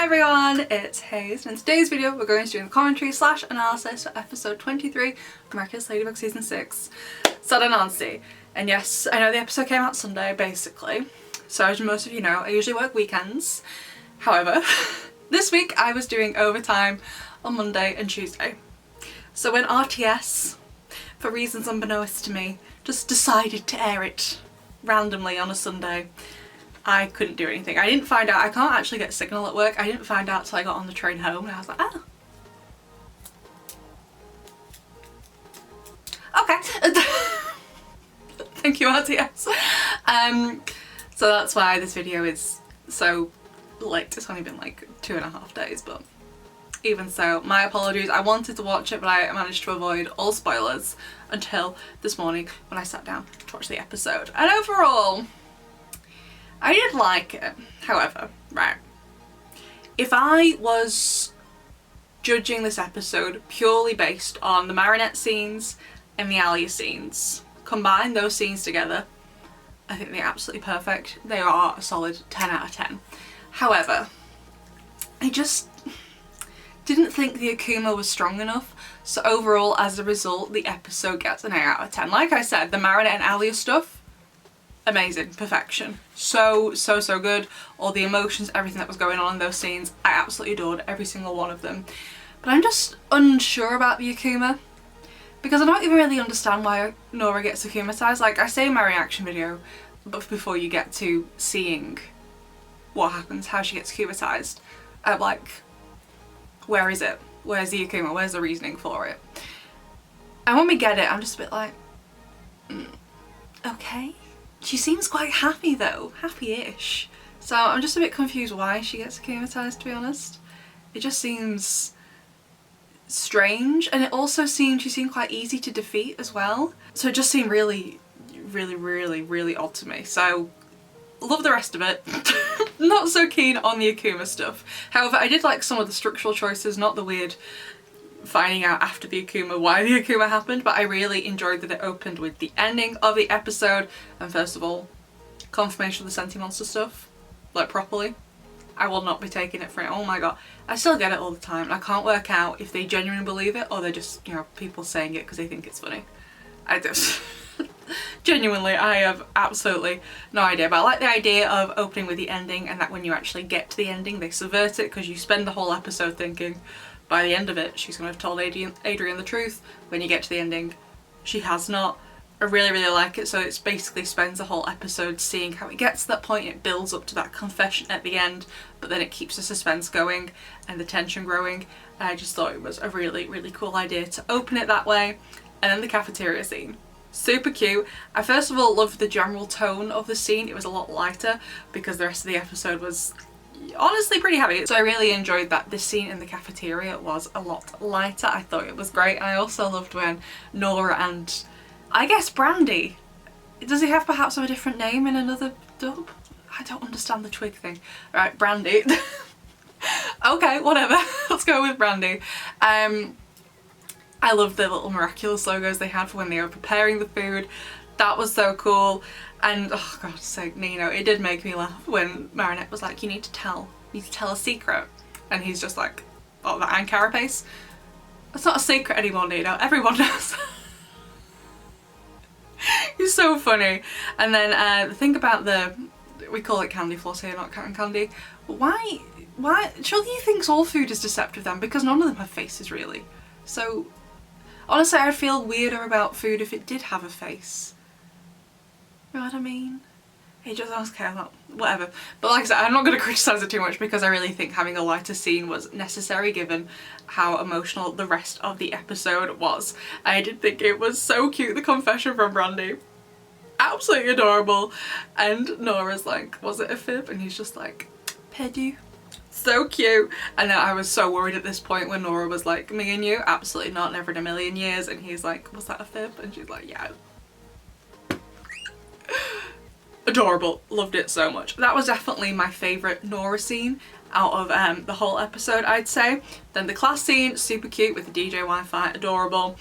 Hi everyone, it's Hayes, and in today's video we're going to do the commentary / analysis for episode 23 of Miraculous Ladybug season 6, Sadnansi. And yes, I know the episode came out Sunday basically, so as most of you know I usually work weekends. However, this week I was doing overtime on Monday and Tuesday. So when RTS, for reasons unbeknownst to me, just decided to air it randomly on a Sunday, I couldn't do anything. I didn't find out, I can't actually get signal at work. I didn't find out till I got on the train home and I was like, oh. Okay. Thank you, RTS. So that's why this video is so late. It's only been like 2.5 days, but even so, my apologies. I wanted to watch it, but I managed to avoid all spoilers until this morning when I sat down to watch the episode. And overall, I did like it. However, right, if I was judging this episode purely based on the Marinette scenes and the Alia scenes, combine those scenes together, I think they're absolutely perfect. They are a solid 10 out of 10. However, I just didn't think the Akuma was strong enough, so overall, as a result, the episode gets an 8 out of 10. Like I said, the Marinette and Alia stuff, amazing, perfection. So good. All the emotions, everything that was going on in those scenes, I absolutely adored every single one of them. But I'm just unsure about the Akuma, because I don't even really understand why Nora gets akumatized. Like I say in my reaction video, but before you get to seeing what happens, how she gets akumatized, I'm like, where is it? Where's the Akuma? Where's the reasoning for it? And when we get it, I'm just a bit like, okay. She seems quite happy though, happy-ish. So I'm just a bit confused why she gets akumatized, to be honest. It just seems strange, and it also seemed, she seemed quite easy to defeat as well. So it just seemed really odd to me. So love the rest of it. Not so keen on the Akuma stuff. However, I did like some of the structural choices, not the weird finding out after the Akuma why the Akuma happened, but I really enjoyed that it opened with the ending of the episode, and first of all, confirmation of the Senti Monster stuff, like properly. I will not be taking it for it. Oh my god, I still get it all the time, and I can't work out if they genuinely believe it or they're just, you know, people saying it because they think it's funny. I just genuinely, I have absolutely no idea, but I like the idea of opening with the ending, and that when you actually get to the ending they subvert it, because you spend the whole episode thinking by the end of it she's going to have told Adrian the truth. When you get to the ending, she has not. I really like it. So it's basically spends the whole episode seeing how it gets to that point, it builds up to that confession at the end, but then it keeps the suspense going and the tension growing. And I just thought it was a really cool idea to open it that way. And then the cafeteria scene, super cute. I first of all loved the general tone of the scene. It was a lot lighter because the rest of the episode was honestly pretty heavy. So I really enjoyed that this scene in the cafeteria was a lot lighter. I thought it was great. I also loved when Nora and, I guess, Brandy, does he have perhaps a different name in another dub? I don't understand the twig thing. Right, Brandy. Okay, whatever. Let's go with Brandy. I loved the little Miraculous logos they had for when they were preparing the food. That was so cool. And oh God's sake, Nino, it did make me laugh when Marinette was like, you need to tell a secret. And he's just like, oh, that and carapace? That's not a secret anymore, Nino. Everyone knows. He's so funny. And then the thing about we call it candy floss here, not cotton candy. But why, surely he thinks all food is deceptive then, because none of them have faces really. So honestly, I'd feel weirder about food if it did have a face. You know what I mean? He just doesn't care about whatever. But like I said, I'm not going to criticise it too much because I really think having a lighter scene was necessary given how emotional the rest of the episode was. I did think it was so cute, the confession from Brandy. Absolutely adorable. And Nora's like, was it a fib? And he's just like, Pedu. So cute. And then I was so worried at this point when Nora was like, me and you? Absolutely not, never in a million years. And he's like, was that a fib? And she's like, yeah. Adorable. Loved it so much. That was definitely my favourite Nora scene out of the whole episode, I'd say. Then the class scene, super cute with the DJ Wi-Fi, adorable.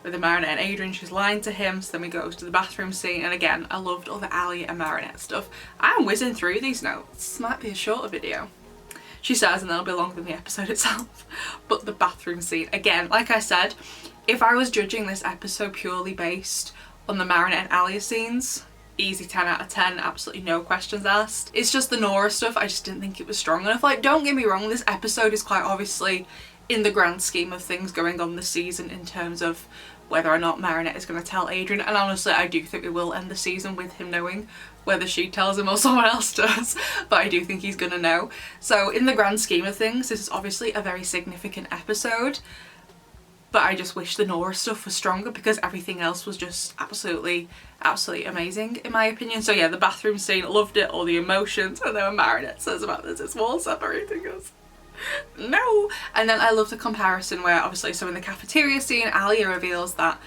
With the Marinette and Adrian, she's lying to him, so then we go to the bathroom scene, and again, I loved all the Alia and Marinette stuff. I'm whizzing through these notes. This might be a shorter video. she says, and that'll be longer than the episode itself. But the bathroom scene, again, like I said, if I was judging this episode purely based on the Marinette and Alia scenes, easy 10 out of 10, absolutely no questions asked. It's just the Nora stuff, I just didn't think it was strong enough. Like, don't get me wrong, this episode is quite obviously, in the grand scheme of things going on this season, in terms of whether or not Marinette is going to tell Adrian, and honestly I do think we will end the season with him knowing, whether she tells him or someone else does, but I do think he's gonna know. So in the grand scheme of things, this is obviously a very significant episode, but I just wish the Nora stuff was stronger because everything else was just absolutely amazing in my opinion. So yeah, the bathroom scene, loved it, all the emotions, and then when Marinette says about this, it's wall separating us. No! And then I love the comparison where obviously, so in the cafeteria scene, Alia reveals that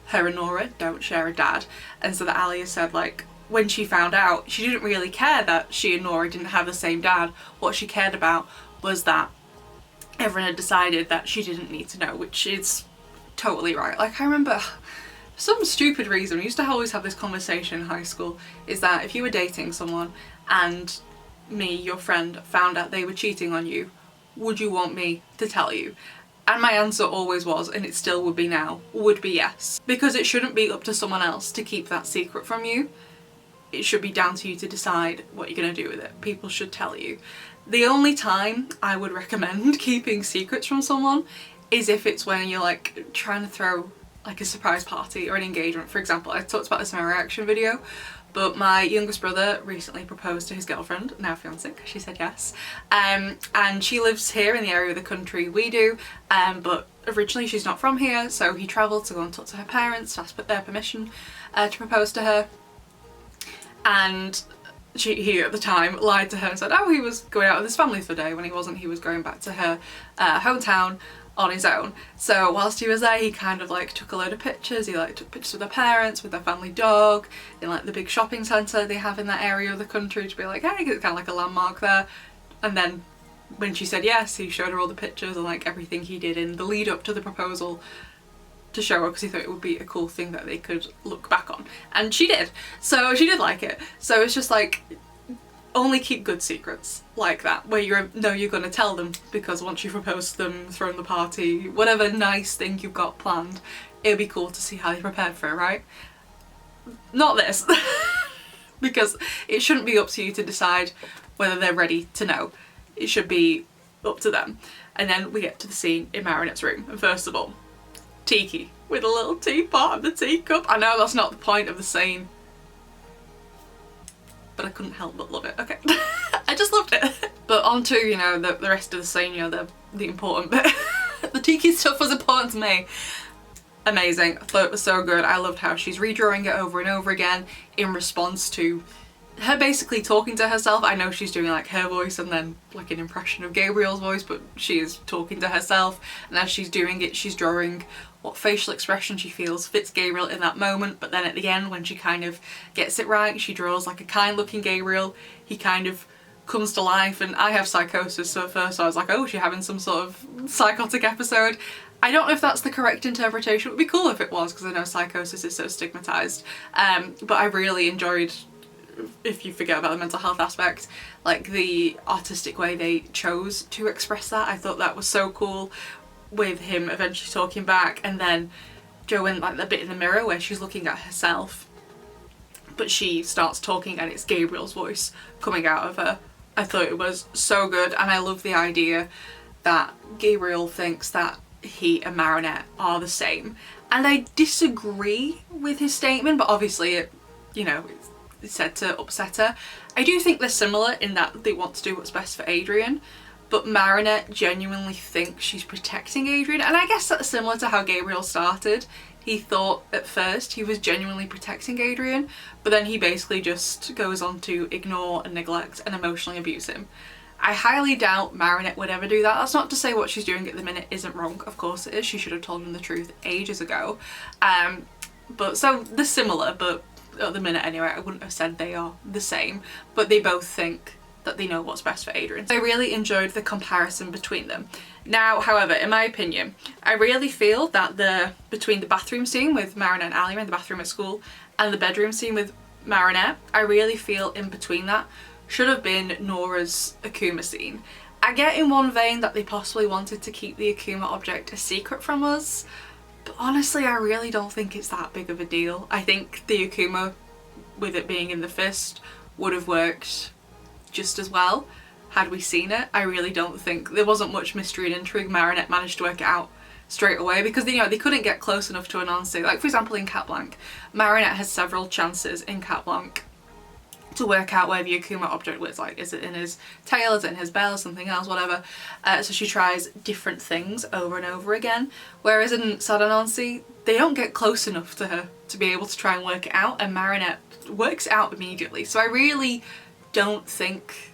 her and Nora don't share a dad, and so that Alia said, like, when she found out, she didn't really care that she and Nora didn't have the same dad. What she cared about was that everyone had decided that she didn't need to know, which is totally right. Like, I remember, for some stupid reason, we used to always have this conversation in high school, is that if you were dating someone and me, your friend, found out they were cheating on you, would you want me to tell you? And my answer always was, and it still would be now, would be yes. Because it shouldn't be up to someone else to keep that secret from you. It should be down to you to decide what you're going to do with it. People should tell you. The only time I would recommend keeping secrets from someone is if it's when you're like trying to throw like a surprise party or an engagement. For example, I talked about this in my reaction video, but my youngest brother recently proposed to his girlfriend, now fiancée, because she said yes. And she lives here in the area of the country we do, but originally she's not from here, so he travelled to go and talk to her parents to ask their permission to propose to her. And he at the time lied to her and said, oh, he was going out with his family for the day, when he wasn't. He was going back to her hometown on his own. So whilst he was there, he kind of like took a load of pictures. He like took pictures with their parents, with their family dog, in like the big shopping centre they have in that area of the country, to be like, hey, it's kind of like a landmark there. And then when she said yes, he showed her all the pictures and like everything he did in the lead up to the proposal to show her, because he thought it would be a cool thing that they could look back on. And she did. So she did like it. So it's just like, only keep good secrets like that, where you know you're going to tell them, because once you propose to them, thrown the party, whatever nice thing you've got planned, it'll be cool to see how they prepared for it, right? Not this. Because it shouldn't be up to you to decide whether they're ready to know. It should be up to them. And then we get to the scene in Marinette's room, and first of all, Tiki with a little teapot and the teacup. I know that's not the point of the scene, but I couldn't help but love it. Okay. I just loved it. But on to, you know, the rest of the scene, you know, the important bit. The Tiki stuff was important to me. Amazing. I thought it was so good. I loved how she's redrawing it over and over again in response to her basically talking to herself. I know she's doing like her voice and then like an impression of Gabriel's voice, but she is talking to herself, and as she's doing it, she's drawing what facial expression she feels fits Gabriel in that moment. But then at the end, when she kind of gets it right, she draws like a kind looking Gabriel. He kind of comes to life, and I have psychosis, so at first I was like, oh, is she having some sort of psychotic episode? I don't know if that's the correct interpretation. It would be cool if it was, because I know psychosis is so stigmatized, but I really enjoyed, if you forget about the mental health aspect, like the artistic way they chose to express that. I thought that was so cool, with him eventually talking back, and then Jo in like the bit in the mirror where she's looking at herself, but she starts talking and it's Gabriel's voice coming out of her. I thought it was so good, and I love the idea that Gabriel thinks that he and Marinette are the same. And I disagree with his statement, but obviously it, you know, it's said to upset her. I do think they're similar in that they want to do what's best for Adrian, but Marinette genuinely thinks she's protecting Adrian, and I guess that's similar to how Gabriel started. He thought at first he was genuinely protecting Adrian, but then he basically just goes on to ignore and neglect and emotionally abuse him. I highly doubt Marinette would ever do that. That's not to say what she's doing at the minute isn't wrong. Of course it is. She should have told him the truth ages ago. But so they're similar, but at the minute anyway, I wouldn't have said they are the same, but they both think that they know what's best for Adrian. I really enjoyed the comparison between them. Now, however, in my opinion, I really feel that between the bathroom scene with Marinette and Alia in the bathroom at school and the bedroom scene with Marinette, I really feel in between that should have been Nora's Akuma scene. I get in one vein that they possibly wanted to keep the Akuma object a secret from us, but honestly I really don't think it's that big of a deal. I think the Akuma, with it being in the fist, would have worked just as well had we seen it. I really don't think there wasn't much mystery and intrigue. Marinette managed to work it out straight away because, you know, they couldn't get close enough to Anansi. Like for example in Cat Blanc, Marinette has several chances in Cat Blanc to work out where the Akuma object was. Like, is it in his tail, is it in his bell, something else, whatever. So she tries different things over and over again. Whereas in Sadnansi, they don't get close enough to her to be able to try and work it out, and Marinette works it out immediately. So I really don't think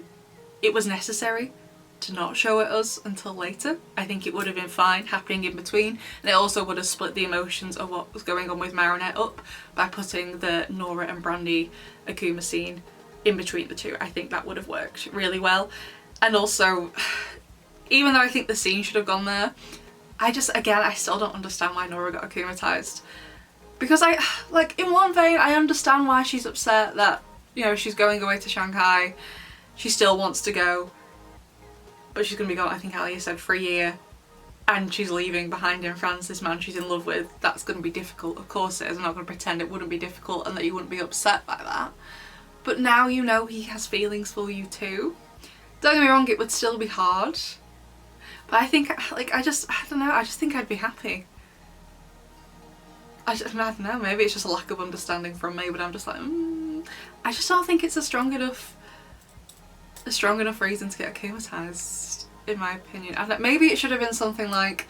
it was necessary to not show it us until later. I think it would have been fine happening in between, and it also would have split the emotions of what was going on with Marinette up by putting the Nora and Brandy Akuma scene in between the two. I think that would have worked really well. And also, even though I think the scene should have gone there, I still don't understand why Nora got akumatized. Because like, in one vein, I understand why she's upset that, you know, she's going away to Shanghai. She still wants to go, but she's going to be gone, I think Alia said, for a year. And she's leaving behind in France this man she's in love with. That's going to be difficult. Of course it is. I'm not going to pretend it wouldn't be difficult and that you wouldn't be upset by that. But now you know he has feelings for you too. Don't get me wrong, it would still be hard. But I think, like, I don't know, I just think I'd be happy. I don't know, maybe it's just a lack of understanding from me, but I'm just like, I just don't think it's a strong enough reason to get akumatized, in my opinion. I don't know, maybe it should have been something like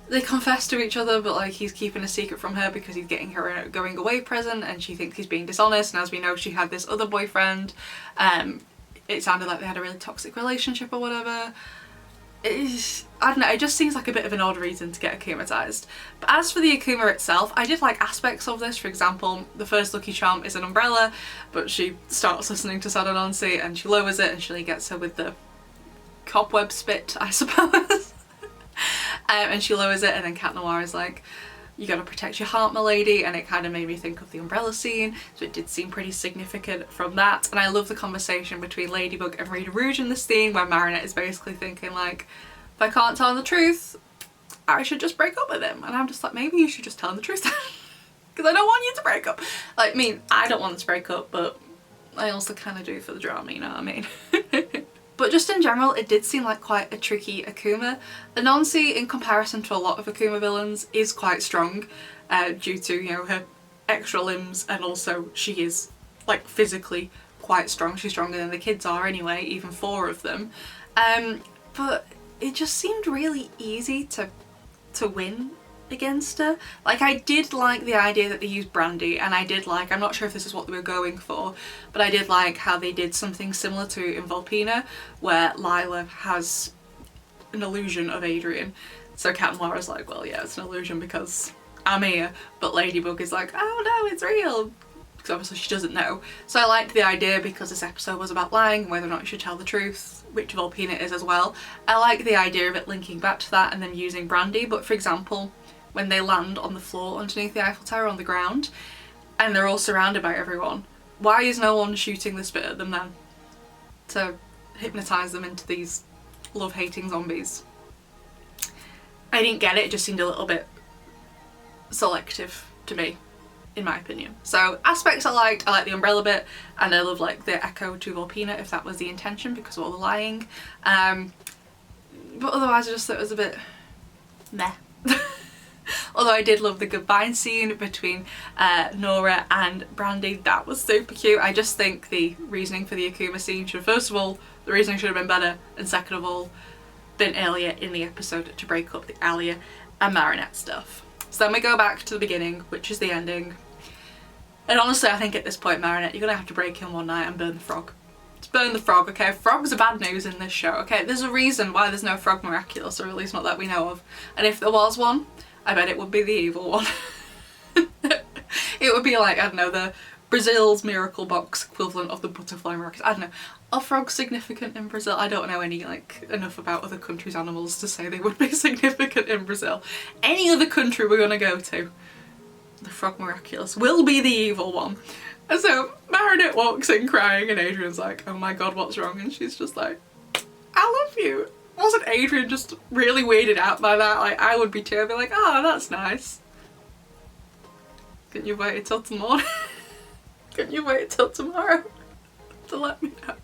they confess to each other, but like he's keeping a secret from her because he's getting her a going away present and she thinks he's being dishonest, and as we know she had this other boyfriend. It sounded like they had a really toxic relationship or whatever. I don't know, it just seems like a bit of an odd reason to get akumatized. But as for the Akuma itself, I did like aspects of this. For example, the first Lucky Charm is an umbrella, but she starts listening to Sadnansi and she lowers it and she gets her with the cobweb spit, I suppose. And she lowers it, and then Cat Noir is like, you gotta protect your heart, my lady, and it kind of made me think of the umbrella scene, so it did seem pretty significant from that. And I love the conversation between Ladybug and Rita Rouge in this scene, where Marinette is basically thinking like, if I can't tell him the truth, I should just break up with him. And I'm just like, maybe you should just tell him the truth because I don't want you to break up. Like, I mean, I don't want to break up, but I also kind of do for the drama, you know what I mean? But just in general, it did seem like quite a tricky Akuma. Anansi, in comparison to a lot of Akuma villains, is quite strong due to, you know, her extra limbs, and also she is like physically quite strong. She's stronger than the kids are anyway, even 4 of them. But it just seemed really easy to win against her. Like, I did like the idea that they used Brandy, and I did like, I'm not sure if this is what they were going for, but I did like how they did something similar to in Volpina, where Lila has an illusion of Adrian. So Cat Noir is like, well yeah, it's an illusion because I'm here, but Ladybug is like, oh no, it's real, because obviously she doesn't know. So I liked the idea because this episode was about lying, whether or not you should tell the truth, which Volpina is as well. I like the idea of it linking back to that and then using Brandy. But for example, when they land on the floor underneath the Eiffel Tower on the ground and they're all surrounded by everyone, why is no one shooting the spit at them then to hypnotise them into these love-hating zombies? I didn't get it, it just seemed a little bit selective to me, in my opinion. So aspects I liked the umbrella bit, and I love like the echo to Volpina if that was the intention because of all the lying. But otherwise I just thought it was a bit meh. Although I did love the goodbye scene between Nora and Brandy. That was super cute. I just think the reasoning for the Akuma scene should, first of all, the reasoning should have been better, and second of all, been earlier in the episode to break up the Alia and Marinette stuff. So then we go back to the beginning, which is the ending. And honestly, I think at this point, Marinette, you're gonna have to break in one night and burn the frog. Just burn the frog, okay? Frogs are bad news in this show, okay? There's a reason why there's no frog Miraculous, or at least not that we know of. And if there was one, I bet it would be the evil one. It would be like, I don't know, the Brazil's Miracle Box equivalent of the butterfly Miraculous. I don't know. Are frogs significant in Brazil? I don't know any, like, enough about other countries' animals to say they would be significant in Brazil. Any other country we're gonna go to, the frog Miraculous will be the evil one. And so Marinette walks in crying and Adrian's like, oh my god, what's wrong? And she's just like, I love you. Wasn't Adrian just really weirded out by that? Like, I would be too. I'd be like, oh, that's nice. Couldn't you wait till tomorrow? Couldn't you wait till tomorrow to let me know?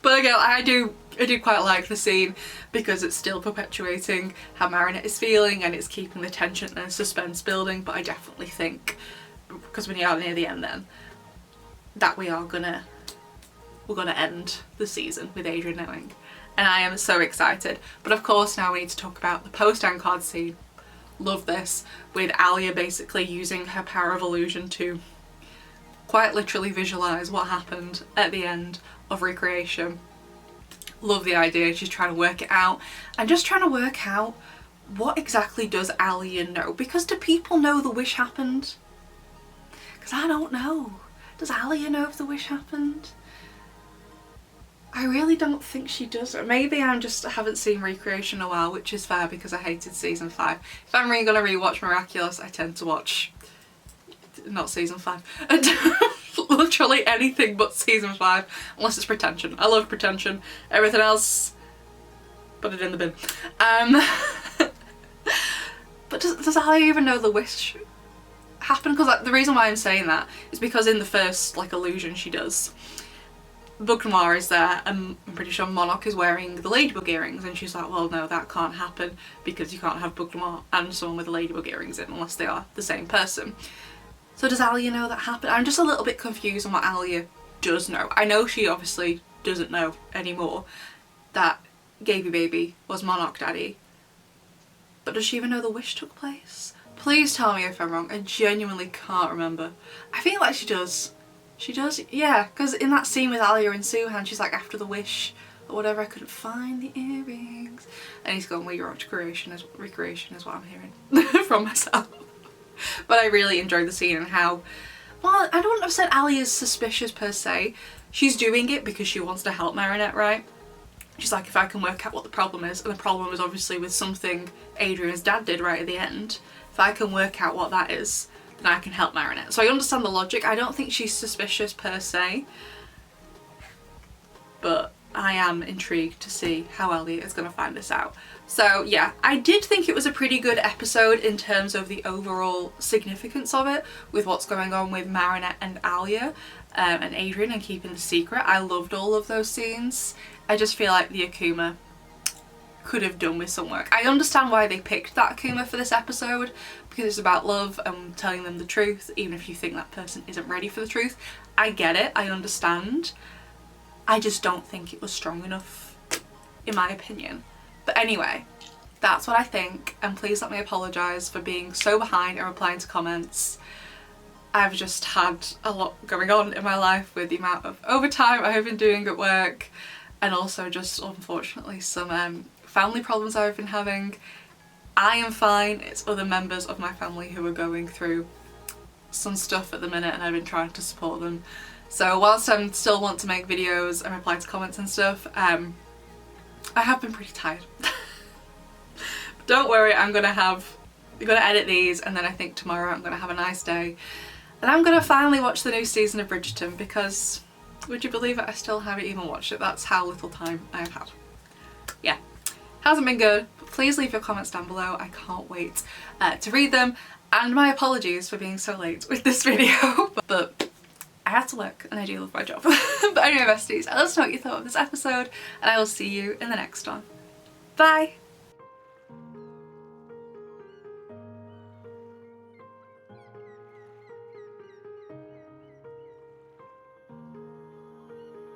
But again, I do quite like the scene because it's still perpetuating how Marinette is feeling and it's keeping the tension and suspense building. But I definitely think, because we're near the end then, that we're gonna end the season with Adrian knowing. And I am so excited. But of course now we need to talk about the post-end card scene. Love this, with Alia basically using her power of illusion to quite literally visualise what happened at the end of Recreation. Love the idea. She's trying to work it out. I'm just trying to work out, what exactly does Alia know? Because do people know the wish happened? Because I don't know. Does Alia know if the wish happened? I really don't think she does. Maybe I haven't seen Recreation in a while, which is fair because I hated season 5. If I'm really gonna rewatch Miraculous, I tend to watch not season 5. Literally anything but season 5, unless it's Pretension. I love Pretension. Everything else, put it in the bin. But does Alia even know the wish happened? Because the reason why I'm saying that is because in the first illusion she does, Book Noir is there and I'm pretty sure Monarch is wearing the Ladybug earrings, and she's like, well no, that can't happen because you can't have Book Noir and someone with the Ladybug earrings in unless they are the same person. So does Alia know that happened? I'm just a little bit confused on what Alia does know. I know she obviously doesn't know anymore that Gaby Baby was Monarch Daddy, but does she even know the wish took place? Please tell me if I'm wrong. I genuinely can't remember. I feel like she does. She does? Yeah, because in that scene with Alia and Suhan, she's like, after the wish or whatever, I couldn't find the earrings. And he's gone, well, your recreation is what I'm hearing from myself. But I really enjoyed the scene and how, well, I don't have said Alia's suspicious per se. She's doing it because she wants to help Marinette, right? She's like, if I can work out what the problem is, and the problem is obviously with something Adrian's dad did right at the end, if I can work out what that is, then I can help Marinette. So I understand the logic. I don't think she's suspicious per se, but I am intrigued to see how Elliot is going to find this out. So yeah, I did think it was a pretty good episode in terms of the overall significance of it, with what's going on with Marinette and Alia and Adrian and keeping the secret. I loved all of those scenes. I just feel like the Akuma could have done with some work. I understand why they picked that Akuma for this episode, because it's about love and telling them the truth, even if you think that person isn't ready for the truth. I get it, I understand. I just don't think it was strong enough, in my opinion. But anyway, that's what I think, and please let me apologise for being so behind and replying to comments. I've just had a lot going on in my life with the amount of overtime I have been doing at work, and also just unfortunately some family problems I've been having. I am fine, it's other members of my family who are going through some stuff at the minute, and I've been trying to support them. So whilst I still want to make videos and reply to comments and stuff, I have been pretty tired. But don't worry, I'm gonna edit these, and then I think tomorrow I'm gonna have a nice day. And I'm gonna finally watch the new season of Bridgerton, because would you believe it, I still haven't even watched it. That's how little time I have had. Yeah, hasn't been good. Please leave your comments down below. I can't wait to read them. And my apologies for being so late with this video, but I have to work and I do love my job. But anyway, besties, let us know what you thought of this episode, and I will see you in the next one. Bye!